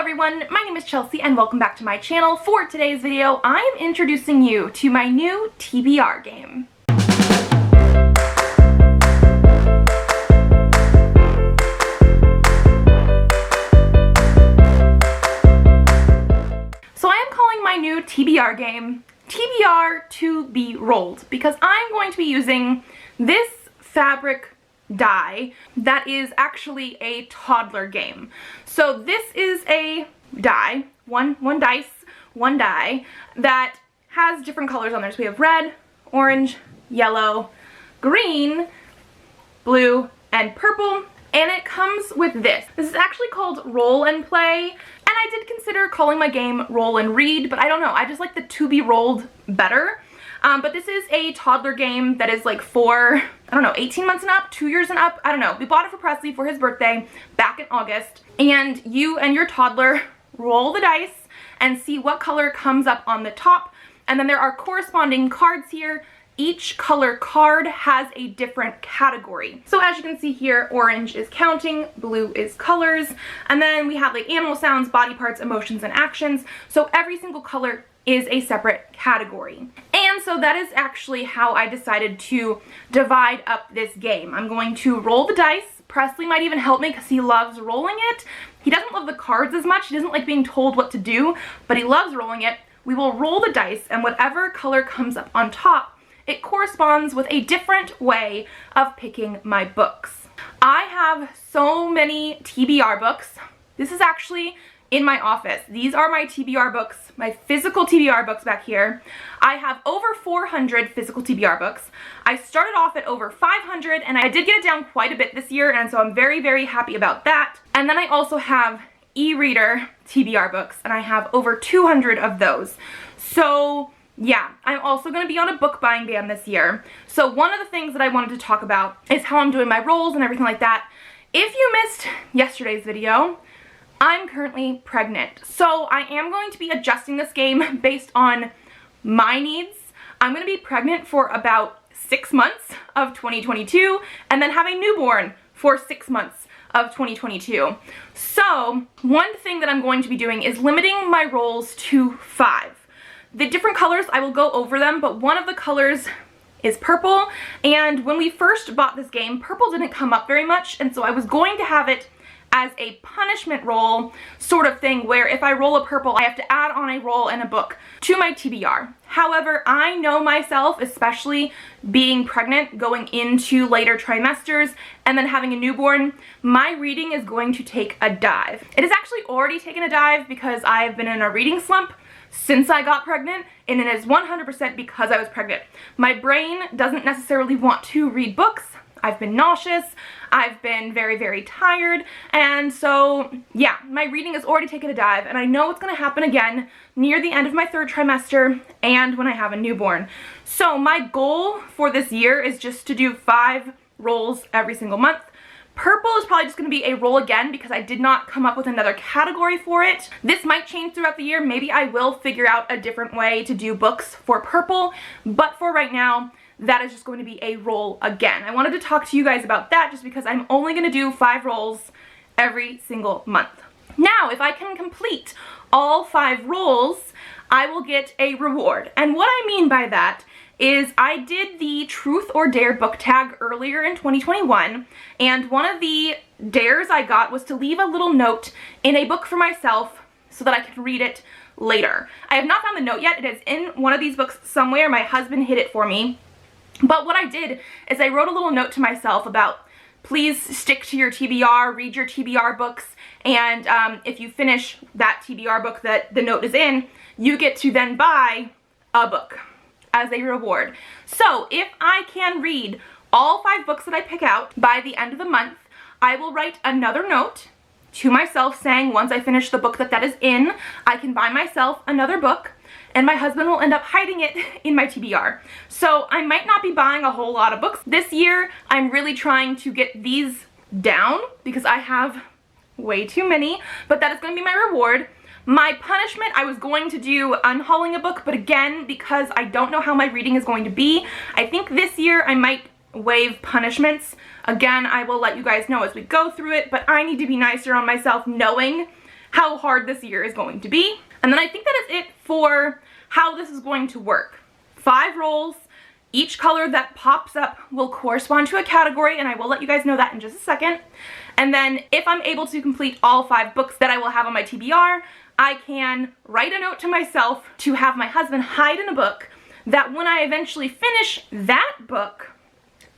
everyone, my name is Chelsea and welcome back to my channel. For today's video, I am introducing you to my new TBR game. So I am calling my new TBR game TBR to be rolled because I'm going to be using this fabric die that is actually a toddler game. So this is a die, one die that has different colors on there. So we have red, orange, yellow, green, blue, and purple. And it comes with this. This is actually called Roll and Play. And I did consider calling my game Roll and Read, but I don't know. I just like the to be rolled better. But this is a toddler game that is like for, I don't know, 18 months and up, 2 years and up, I don't know. We bought it for Presley for his birthday back in August. And you and your toddler roll the dice and see what color comes up on the top. And then there are corresponding cards here. Each color card has a different category. So as you can see here, orange is counting, blue is colors, and then we have like animal sounds, body parts, emotions, and actions. So every single color is a separate category. And so that is actually how I decided to divide up this game. I'm going to roll the dice. Presley might even help me because he loves rolling it. He doesn't love the cards as much. He doesn't like being told what to do, but he loves rolling it. We will roll the dice, and whatever color comes up on top, it corresponds with a different way of picking my books. I have so many TBR books. This is actually in my office. These are my TBR books, my physical TBR books back here. I have over 400 physical TBR books. I started off at over 500 and I did get it down quite a bit this year, and so I'm very, very happy about that. And then I also have e-reader TBR books, and I have over 200 of those. So yeah, I'm also going to be on a book buying ban this year. So one of the things that I wanted to talk about is how I'm doing my rolls and everything like that. If you missed yesterday's video, I'm currently pregnant. So I am going to be adjusting this game based on my needs. I'm going to be pregnant for about 6 months of 2022 and then have a newborn for 6 months of 2022. So one thing that I'm going to be doing is limiting my rolls to 5. The different colors, I will go over them, but one of the colors is purple. And when we first bought this game, purple didn't come up very much, and so I was going to have it as a punishment roll sort of thing, where if I roll a purple, I have to add on a roll and a book to my TBR. However, I know myself, especially being pregnant, going into later trimesters, and then having a newborn, my reading is going to take a dive. It has actually already taken a dive because I've been in a reading slump since I got pregnant, and it is 100% because I was pregnant. My brain doesn't necessarily want to read books. I've been nauseous, I've been very, very tired, and so yeah, my reading has already taken a dive, and I know it's going to happen again near the end of my 3rd trimester and when I have a newborn. So my goal for this year is just to do 5 rolls every single month. Purple is probably just going to be a roll again because I did not come up with another category for it. This might change throughout the year. Maybe I will figure out a different way to do books for purple, but for right now, that is just going to be a roll again. I wanted to talk to you guys about that just because I'm only going to do 5 rolls every single month. Now, if I can complete all 5 rolls, I will get a reward. And what I mean by that is I did the Truth or Dare book tag earlier in 2021, and one of the dares I got was to leave a little note in a book for myself so that I could read it later. I have not found the note yet. It is in one of these books somewhere. My husband hid it for me. But what I did is I wrote a little note to myself about please stick to your TBR, read your TBR books, and if you finish that TBR book that the note is in, you get to then buy a book as a reward. So if I can read all 5 books that I pick out by the end of the month, I will write another note to myself saying once I finish the book that is in, I can buy myself another book, and my husband will end up hiding it in my TBR. So I might not be buying a whole lot of books this year. I'm really trying to get these down because I have way too many, but that is going to be my reward. My punishment, I was going to do unhauling a book, but again, because I don't know how my reading is going to be, I think this year I might waive punishments. Again, I will let you guys know as we go through it, but I need to be nicer on myself knowing how hard this year is going to be. And then I think that is it for how this is going to work. 5 rolls. Each color that pops up will correspond to a category, and I will let you guys know that in just a second. And then if I'm able to complete all 5 books that I will have on my TBR, I can write a note to myself to have my husband hide in a book, that when I eventually finish that book,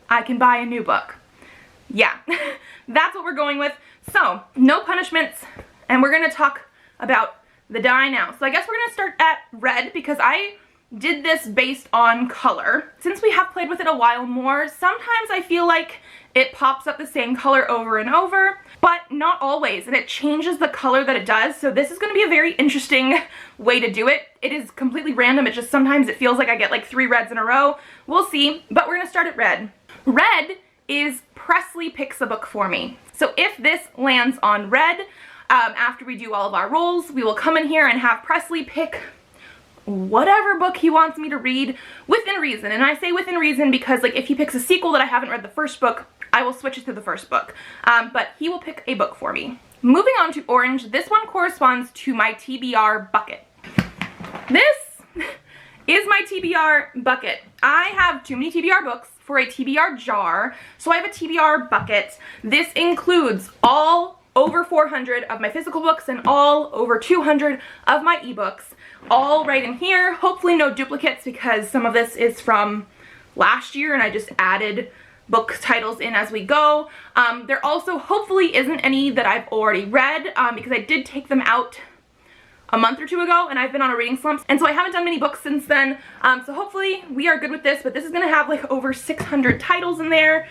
I can buy a new book. Yeah, that's what we're going with. So, no punishments, and we're gonna talk about the die now. So I guess we're gonna start at red, because I did this based on color. Since we have played with it a while more, sometimes I feel like it pops up the same color over and over, but not always, and it changes the color that it does. So this is going to be a very interesting way to do it. It is completely random. It just sometimes it feels like I get like 3 reds in a row. We'll see, but we're going to start at red. Red is Presley picks a book for me. So if this lands on red, after we do all of our rolls, we will come in here and have Presley pick whatever book he wants me to read within reason. And I say within reason because, like, if he picks a sequel that I haven't read the first book, I will switch it to the first book. But he will pick a book for me. Moving on to orange, this one corresponds to my TBR bucket. This is my TBR bucket. I have too many TBR books for a TBR jar, so I have a TBR bucket. This includes all over 400 of my physical books and all over 200 of my ebooks, all right in here. Hopefully no duplicates, because some of this is from last year and I just added book titles in as we go. There also hopefully isn't any that I've already read, because I did take them out a month or 2 ago and I've been on a reading slump, and so I haven't done many books since then. So hopefully we are good with this, but this is gonna have like over 600 titles in there.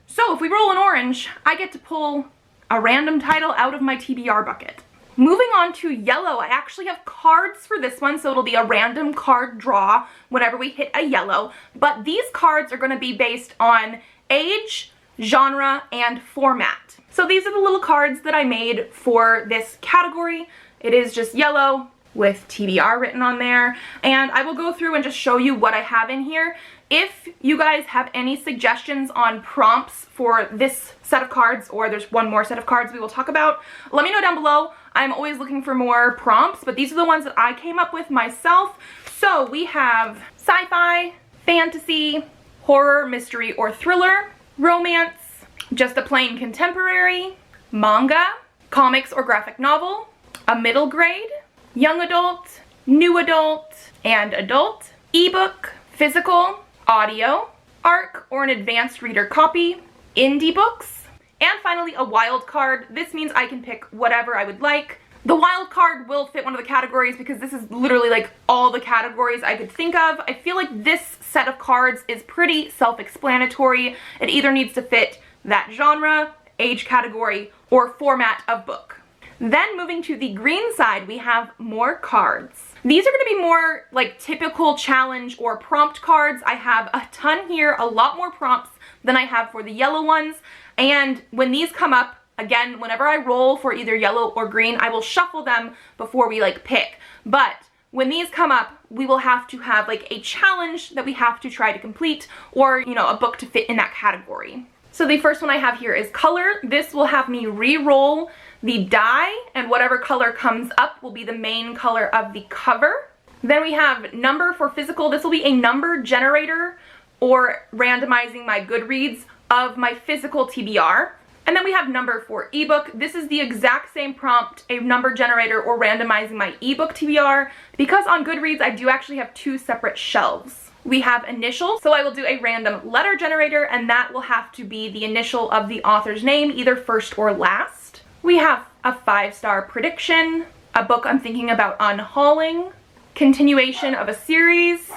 So if we roll an orange, I get to pull a random title out of my TBR bucket. Moving on to yellow, I actually have cards for this one, so it'll be a random card draw whenever we hit a yellow, but these cards are going to be based on age, genre, and format. So these are the little cards that I made for this category. It is just yellow with TBR written on there, and I will go through and just show you what I have in here. If you guys have any suggestions on prompts for this set of cards, or there's one more set of cards we will talk about, let me know down below. I'm always looking for more prompts, but these are the ones that I came up with myself. So we have sci-fi, fantasy, horror, mystery, or thriller, romance, just a plain contemporary, manga, comics or graphic novel, a middle grade, young adult, new adult, and adult, ebook, physical, audio, ARC or an advanced reader copy, indie books, and finally a wild card. This means I can pick whatever I would like. The wild card will fit one of the categories because this is literally like all the categories I could think of. I feel like this set of cards is pretty self-explanatory. It either needs to fit that genre, age category, or format of book. Then moving to the green side, we have more cards. These are going to be more like typical challenge or prompt cards. I have a ton here, a lot more prompts than I have for the yellow ones. And when these come up, again, whenever I roll for either yellow or green, I will shuffle them before we like pick. But when these come up, we will have to have like a challenge that we have to try to complete, or, you know, a book to fit in that category. So the first one I have here is color. This will have me re-roll the die, and whatever color comes up will be the main color of the cover. Then we have number for physical. This will be a number generator or randomizing my Goodreads of my physical TBR. And then we have number for ebook. This is the exact same prompt, a number generator or randomizing my ebook TBR, because on Goodreads I do actually have 2 separate shelves. We have initial, so I will do a random letter generator, and that will have to be the initial of the author's name, either first or last. We have a 5-star prediction, a book I'm thinking about unhauling, continuation of a series,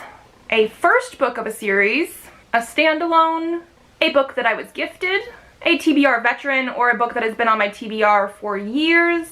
a first book of a series, a standalone, a book that I was gifted, a TBR veteran or a book that has been on my TBR for years,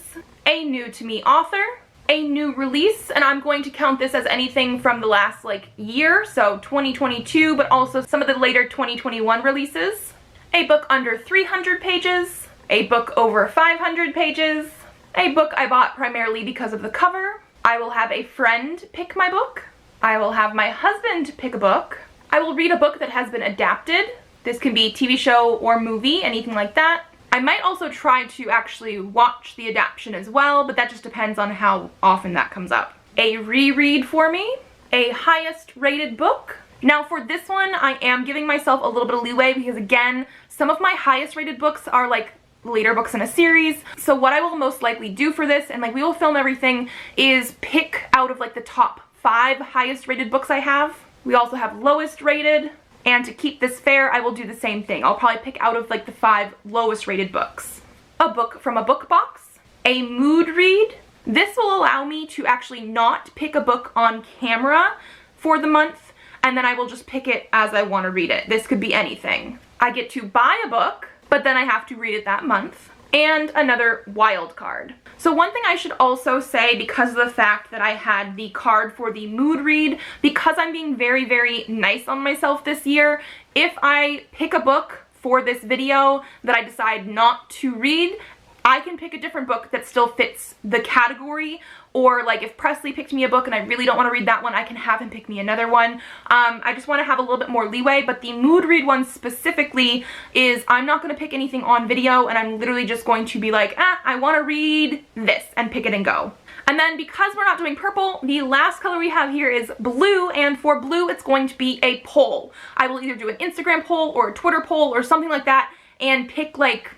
a new to me author, a new release, and I'm going to count this as anything from the last like year, so 2022, but also some of the later 2021 releases, a book under 300 pages, a book over 500 pages, a book I bought primarily because of the cover. I will have a friend pick my book. I will have my husband pick a book. I will read a book that has been adapted. This can be TV show or movie, anything like that. I might also try to actually watch the adaptation as well, but that just depends on how often that comes up. A reread for me, a highest rated book. Now for this one, I am giving myself a little bit of leeway because again, some of my highest rated books are like later books in a series. So what I will most likely do for this, and like we will film everything, is pick out of like the top 5 highest rated books I have. We also have lowest rated, and to keep this fair, I will do the same thing. I'll probably pick out of like the 5 lowest rated books. A book from a book box, a mood read. This will allow me to actually not pick a book on camera for the month, and then I will just pick it as I want to read it. This could be anything. I get to buy a book, but then I have to read it that month. And another wild card. So one thing I should also say, because of the fact that I had the card for the mood read, because I'm being very, very nice on myself this year, if I pick a book for this video that I decide not to read, I can pick a different book that still fits the category, or like if Presley picked me a book and I really don't want to read that one, I can have him pick me another one. I just want to have a little bit more leeway, but the mood read one specifically is I'm not going to pick anything on video, and I'm literally just going to be like, I want to read this, and pick it and go. And then because we're not doing purple, the last color we have here is blue, and for blue it's going to be a poll. I will either do an Instagram poll or a Twitter poll or something like that, and pick like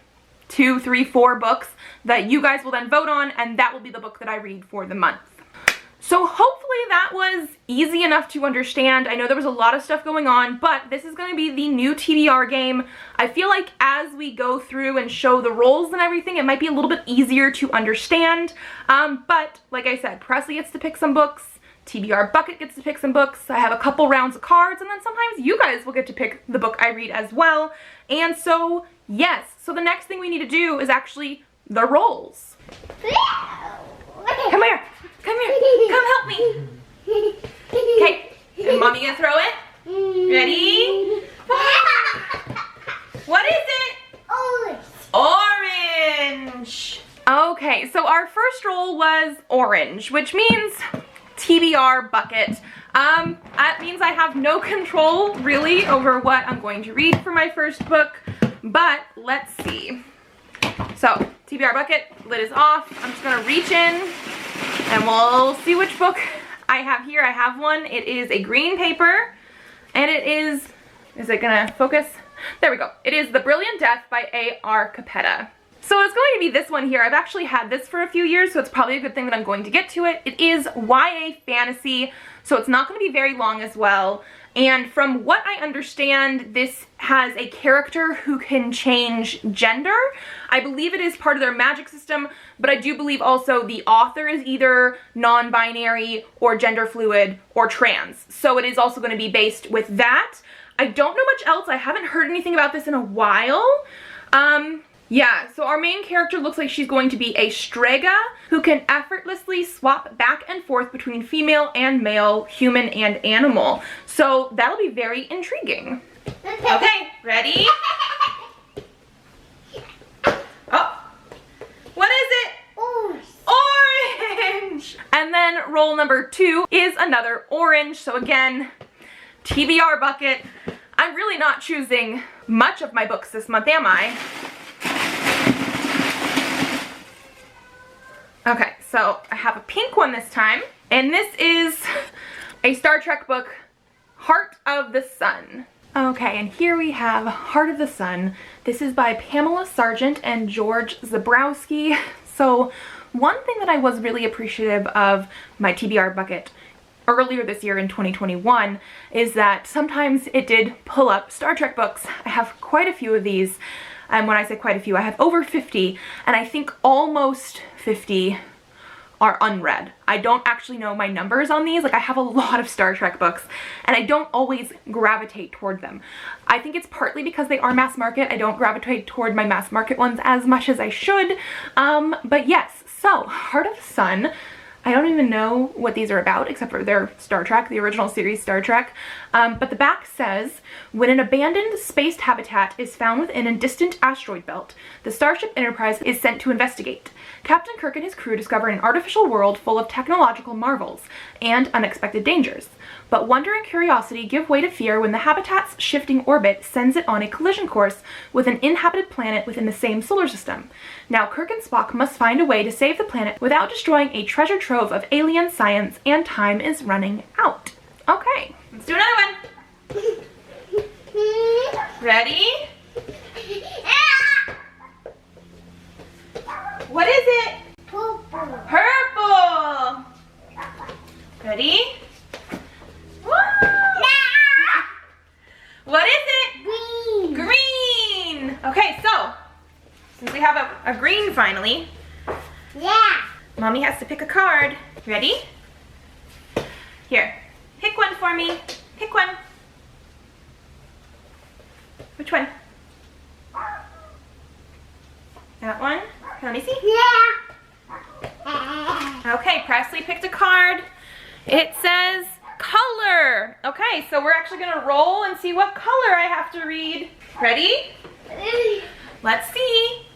2, 3, 4 books that you guys will then vote on, and that will be the book that I read for the month. So hopefully that was easy enough to understand. I know there was a lot of stuff going on, but this is going to be the new TBR game. I feel like as we go through and show the roles and everything, it might be a little bit easier to understand. But like I said, Presley gets to pick some books, TBR Bucket gets to pick some books, I have a couple rounds of cards, and then sometimes you guys will get to pick the book I read as well. And so, yes, so the next thing we need to do is actually the roles. Come here, come help me. Okay, and mommy gonna throw it? Ready? What is it? Orange. Orange. Okay, so our first role was orange, which means TBR bucket. That means I have no control really over what I'm going to read for my first book, but let's see. So TBR bucket, lid is off. I'm just gonna reach in and we'll see which book I have here. I have one. It is a green paper, and it is it gonna focus? There we go. It is The Brilliant Death by A.R. Capetta. So it's going to be this one here. I've actually had this for a few years, so it's probably a good thing that I'm going to get to it. It is YA fantasy, so it's not going to be very long as well. And from what I understand, this has a character who can change gender. I believe it is part of their magic system, but I do believe also the author is either non-binary or gender fluid or trans. So it is also going to be based with that. I don't know much else. I haven't heard anything about this in a while. Yeah, so our main character looks like she's going to be a strega who can effortlessly swap back and forth between female and male, human and animal. So that'll be very intriguing. Okay, ready? Oh, what is it? Orange. Orange! And then roll number 2 is another orange. So again, TBR bucket. I'm really not choosing much of my books this month, am I? Okay, so I have a pink one this time, and this is a Star Trek book, Heart of the Sun. Okay, and here we have Heart of the Sun. This is by Pamela Sargent and George Zabrowski. So one thing that I was really appreciative of my TBR bucket earlier this year in 2021 is that sometimes it did pull up Star Trek books. I have quite a few of these. And when I say quite a few, I have over 50, and I think almost 50 are unread. I don't actually know my numbers on these. Like, I have a lot of Star Trek books, and I don't always gravitate toward them. I think it's partly because they are mass market. I don't gravitate toward my mass market ones as much as I should. But yes, so Heart of the Sun. I don't even know what these are about, except for their Star Trek, the original series Star Trek. But the back says, when an abandoned spaced habitat is found within a distant asteroid belt, the Starship Enterprise is sent to investigate. Captain Kirk and his crew discover an artificial world full of technological marvels and unexpected dangers. But wonder and curiosity give way to fear when the habitat's shifting orbit sends it on a collision course with an inhabited planet within the same solar system. Now Kirk and Spock must find a way to save the planet without destroying a treasure trove of alien science, and time is running out. Okay, let's do another one. Ready? What is it? Purple. Ready? What is it? Green. Green. Okay, so since we have a green finally, Yeah. Mommy has to pick a card. Ready? Here, pick one for me. Pick one. Which one? That one? Let me see. Yeah. Okay, Presley picked a card. It says color. Okay, so we're actually gonna roll and see what color I have to read. Ready? Let's see.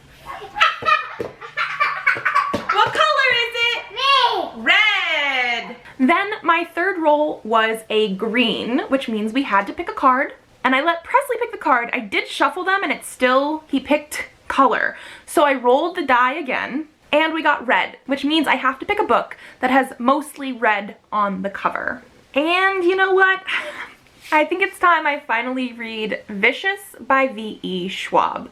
What color is it? Red. Then my third roll was a green, which means we had to pick a card. And I let Presley pick the card. I did shuffle them and he picked color. So I rolled the die again and we got red, which means I have to pick a book that has mostly red on the cover. And you know what? I think it's time I finally read Vicious by V.E. Schwab.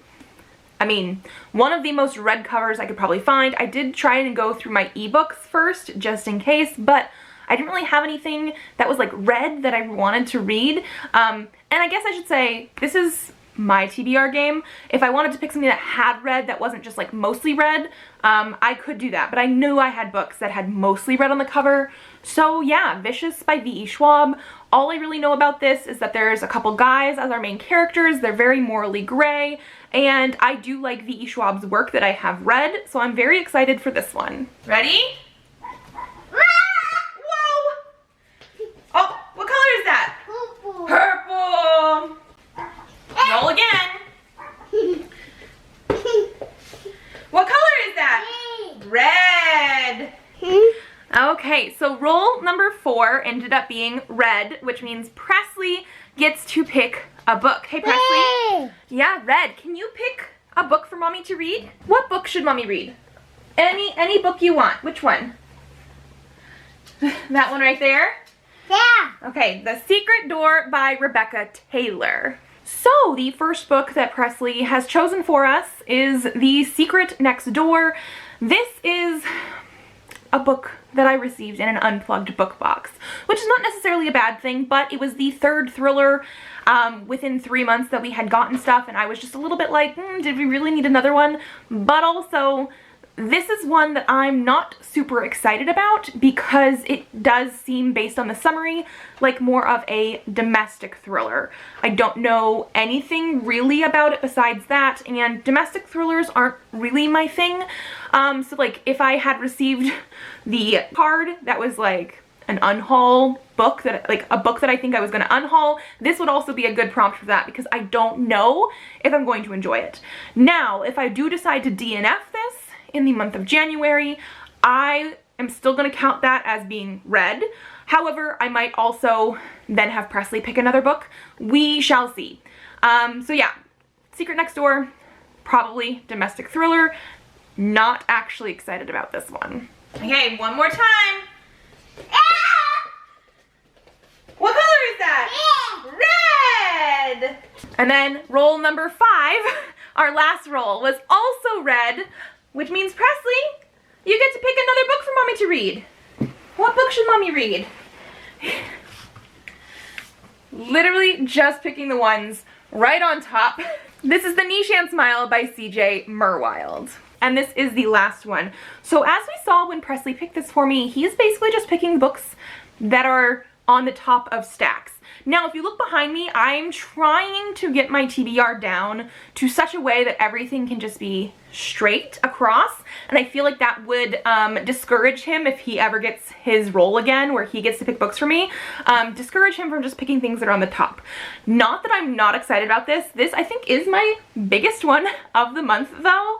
I mean, one of the most read covers I could probably find. I did try and go through my ebooks first, just in case, but I didn't really have anything that was like red that I wanted to read. And I guess I should say, this is my TBR game. If I wanted to pick something that had red that wasn't just like mostly red, I could do that. But I knew I had books that had mostly red on the cover. So yeah, Vicious by V.E. Schwab. All I really know about this is that there's a couple guys as our main characters. They're very morally gray. And I do like V.E. Schwab's work that I have read. So I'm very excited for this one. Ready? Whoa! Oh, what color is that? Purple. Roll again. What color is that? Red. Okay, so roll number 4 ended up being red, which means Presley gets to pick a book. Hey, Presley. Yeah, red. Can you pick a book for Mommy to read? What book should Mommy read? Any book you want. Which one? That one right there? Yeah. Okay, The Secret Door by Rebecca Taylor. So the first book that Presley has chosen for us is The Secret Next Door. This is a book that I received in an unplugged book box, which is not necessarily a bad thing, but it was the third thriller within 3 months that we had gotten stuff, and I was just a little bit like, did we really need another one? But also, this is one that I'm not super excited about because it does seem, based on the summary, like more of a domestic thriller. I don't know anything really about it besides that, and domestic thrillers aren't really my thing. So like if I had received the card that was like an unhaul book, that like a book that I think I was going to unhaul, this would also be a good prompt for that because I don't know if I'm going to enjoy it. Now, if I do decide to DNF this in the month of January, I am still going to count that as being read. However, I might also then have Presley pick another book. We shall see. So yeah, Secret Next Door, probably domestic thriller. Not actually excited about this one. Okay, one more time. What color is that? Red! And then roll number 5, our last roll, was also red, which means Presley, you get to pick another book for Mommy to read. What book should Mommy read? Literally just picking the ones right on top. This is The Nishan Smile by C.J. Murwild. And this is the last one. So as we saw when Presley picked this for me, he's basically just picking books that are on the top of stacks. Now, if you look behind me, I'm trying to get my TBR down to such a way that everything can just be straight across, and I feel like that would discourage him if he ever gets his role again where he gets to pick books for me. Discourage him from just picking things that are on the top. Not that I'm not excited about this. This, I think, is my biggest one of the month though.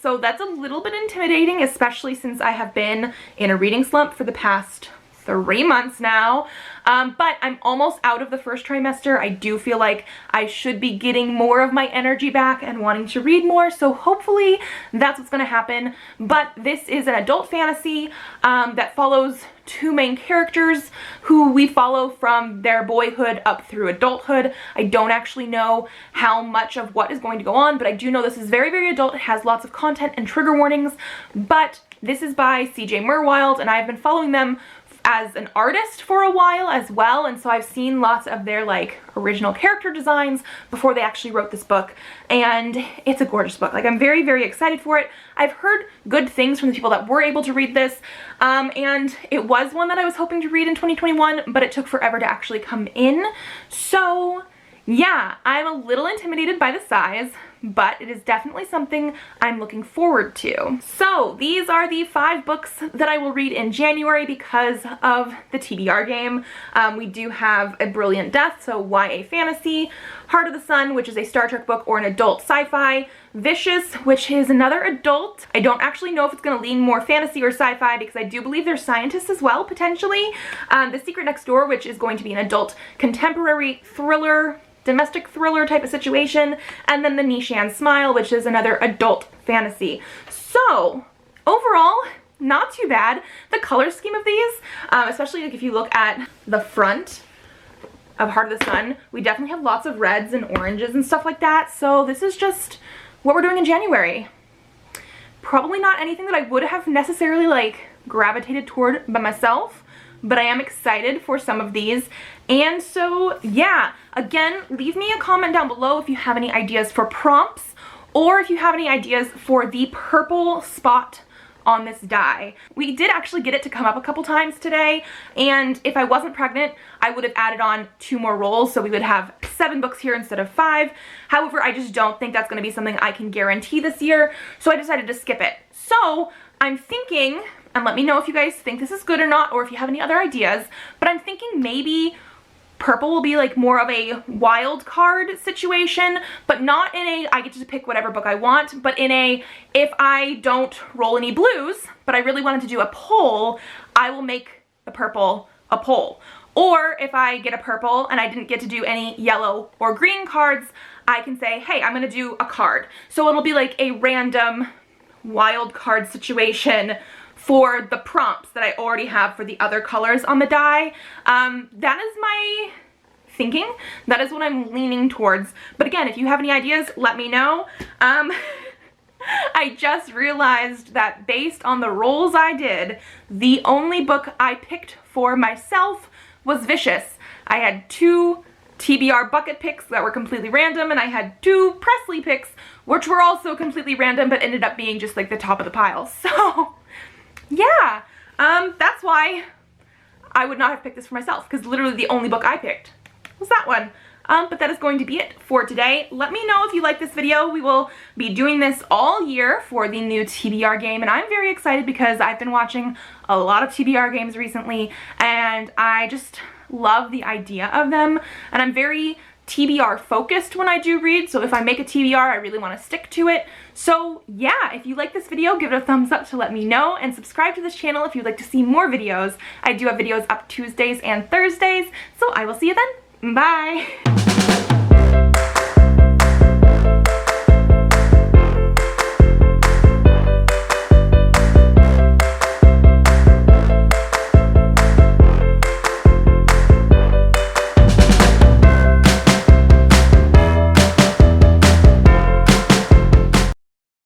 So that's a little bit intimidating, especially since I have been in a reading slump for the past 3 months now, but I'm almost out of the first trimester. I do feel like I should be getting more of my energy back and wanting to read more, so hopefully that's what's going to happen. But this is an adult fantasy that follows 2 main characters who we follow from their boyhood up through adulthood. I don't actually know how much of what is going to go on, but I do know this is very, very adult. It has lots of content and trigger warnings, but this is by C.J. Murwild, and I've been following them as an artist for a while as well, and so I've seen lots of their like original character designs before they actually wrote this book, and it's a gorgeous book. Like, I'm very, very excited for it. I've heard good things from the people that were able to read this, and it was one that I was hoping to read in 2021, but it took forever to actually come in. So yeah, I'm a little intimidated by the size, but it is definitely something I'm looking forward to. So these are the 5 books that I will read in January because of the TBR game. We do have A Brilliant Death, so YA fantasy, Heart of the Sun, which is a Star Trek book or an adult sci-fi, Vicious, which is another adult. I don't actually know if it's going to lean more fantasy or sci-fi because I do believe there's scientists as well, potentially. The Secret Next Door, which is going to be an adult contemporary thriller, domestic thriller type of situation, and then the Nishan Smile, which is another adult fantasy. So overall, not too bad. The color scheme of these, especially like if you look at the front of Heart of the Sun, we definitely have lots of reds and oranges and stuff like that. So this is just what we're doing in January. Probably not anything that I would have necessarily like gravitated toward by myself, but I am excited for some of these. And so yeah, again, leave me a comment down below if you have any ideas for prompts, or if you have any ideas for the purple spot on this die. We did actually get it to come up a couple times today, and if I wasn't pregnant, I would have added on 2 more rolls, so we would have 7 books here instead of 5. However, I just don't think that's going to be something I can guarantee this year, so I decided to skip it. So I'm thinking, and let me know if you guys think this is good or not, or if you have any other ideas, but I'm thinking maybe purple will be like more of a wild card situation, but not in a I get to pick whatever book I want, but in a if I don't roll any blues, but I really wanted to do a poll, I will make the purple a poll. Or if I get a purple and I didn't get to do any yellow or green cards, I can say, hey, I'm gonna do a card. So it'll be like a random wild card situation for the prompts that I already have for the other colors on the die. That is my thinking. That is what I'm leaning towards. But again, if you have any ideas, let me know. I just realized that based on the rolls I did, the only book I picked for myself was Vicious. I had 2 TBR bucket picks that were completely random, and I had 2 Presley picks, which were also completely random, but ended up being just like the top of the pile. So yeah, that's why I would not have picked this for myself, because literally the only book I picked was that one. But that is going to be it for today. Let me know if you like this video. We will be doing this all year for the new TBR game, and I'm very excited because I've been watching a lot of TBR games recently, and I just love the idea of them, and I'm very TBR focused when I do read, so if I make a TBR, I really want to stick to it. So yeah, if you like this video, give it a thumbs up to let me know, and subscribe to this channel if you'd like to see more videos. I do have videos up Tuesdays and Thursdays, so I will see you then. Bye!